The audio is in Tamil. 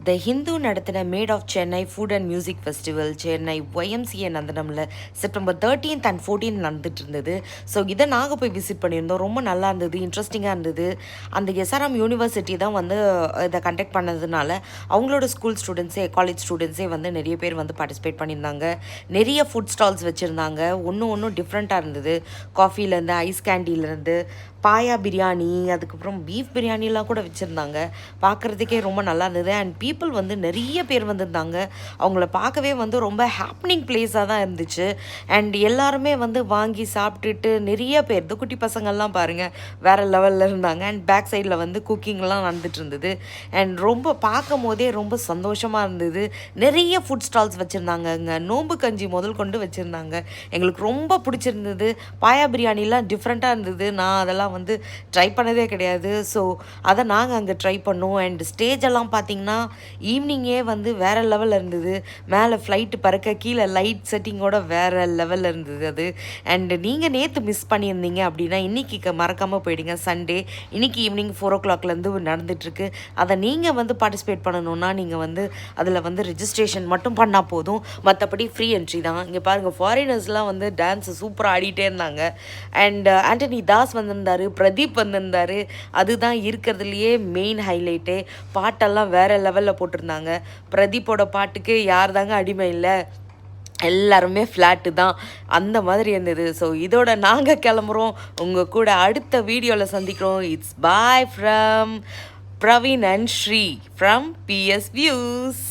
த ஹிந்து நடத்தின made of Chennai food and music festival Chennai YMCA நந்தனமில் செப்டம்பர் 13th and 14th நடந்துட்டு இருந்தது. ஸோ இதை நாங்கள் போய் விசிட் பண்ணியிருந்தோம். ரொம்ப நல்லா இருந்தது, இன்ட்ரெஸ்டிங்காக இருந்தது. அந்த எஸ்ஆர்எம் யூனிவர்சிட்டி தான் வந்து இதை கண்டக்ட் பண்ணதுனால அவங்களோட ஸ்கூல் ஸ்டூடெண்ட்ஸே, காலேஜ் ஸ்டூடெண்ட்ஸே வந்து நிறைய பேர் வந்து பார்ட்டிசிபேட் பண்ணியிருந்தாங்க. நிறைய ஃபுட் ஸ்டால்ஸ் வச்சுருந்தாங்க. ஒன்றும் டிஃப்ரெண்ட்டாக இருந்தது. காஃபிலேருந்து, ஐஸ் கேண்டிலேருந்து, பாயா பிரியாணி, அதுக்கப்புறம் பீஃப் பிரியாணிலாம் கூட வச்சுருந்தாங்க. பார்க்குறதுக்கே ரொம்ப நல்லா இருந்தது. அண்ட் பீப்புள் வந்து நிறைய பேர் வந்திருந்தாங்க. அவங்கள பார்க்கவே வந்து ரொம்ப ஹாப்பனிங் பிளேஸாக தான் இருந்துச்சு. அண்ட் எல்லாருமே வந்து வாங்கி சாப்பிட்டுட்டு நிறைய பேர், இந்த குட்டி பசங்கள்லாம் பாருங்கள் வேறு லெவலில் இருந்தாங்க. அண்ட் பேக் சைடில் வந்து குக்கிங்லாம் நடந்துட்டு இருந்தது. அண்ட் ரொம்ப பார்க்கும் போதே ரொம்ப சந்தோஷமாக இருந்தது. நிறைய ஃபுட் ஸ்டால்ஸ் வச்சுருந்தாங்க. அங்கே நோம்பு கஞ்சி முதல் கொண்டு வச்சுருந்தாங்க. எங்களுக்கு ரொம்ப பிடிச்சிருந்தது. பாயா பிரியாணிலாம் டிஃப்ரெண்ட்டாக இருந்தது. நான் அதெல்லாம் வந்து ட்ரை பண்ணதே கிடையாது. ஸோ அதை நாங்கள் அங்கே ட்ரை பண்ணோம். அண்ட் ஸ்டேஜெல்லாம் பார்த்திங்கன்னா ஈவினிங்கே வந்து வேறு லெவலில் இருந்தது. மேலே ஃப்ளைட்டு பறக்க, கீழே லைட் செட்டிங்கோட வேறு லெவலில் இருந்தது அது. அண்டு நீங்கள் நேற்று மிஸ் பண்ணியிருந்தீங்க அப்படின்னா இன்றைக்கி மறக்காமல் போயிடுங்க. சண்டே இன்றைக்கி ஈவினிங் 4 o'clockலேருந்து நடந்துகிட்ருக்கு. அதை நீங்கள் வந்து பார்ட்டிசிபேட் பண்ணணுன்னா நீங்கள் வந்து அதில் வந்து ரெஜிஸ்ட்ரேஷன் மட்டும் பண்ணால் போதும். மற்றபடி ஃப்ரீ என்ட்ரி தான். இங்கே பாருங்கள், ஃபாரினர்ஸ்லாம் வந்து டான்ஸு சூப்பராக ஆடிட்டே இருந்தாங்க. அண்ட் ஆண்டனி தாஸ் வந்திருந்தார், பிரதீப் வந்திருந்தார். அதுதான் இருக்கிறதுலையே மெயின் ஹைலைட்டே. பாட்டெல்லாம் வேறு லெவலில் போட்டிருந்தாங்க. பிரதீப்போட பாட்டுக்கு யார் தாங்க அடிமை இல்லை, எல்லாருமே ஃப்ளாட்டு தான், அந்த மாதிரி இருந்தது. ஸோ இதோட நாங்கள் கிளம்புறோம். உங்கள் கூட அடுத்த வீடியோவில் சந்திக்கிறோம். It's bye from Praveen and Sri from PS Views.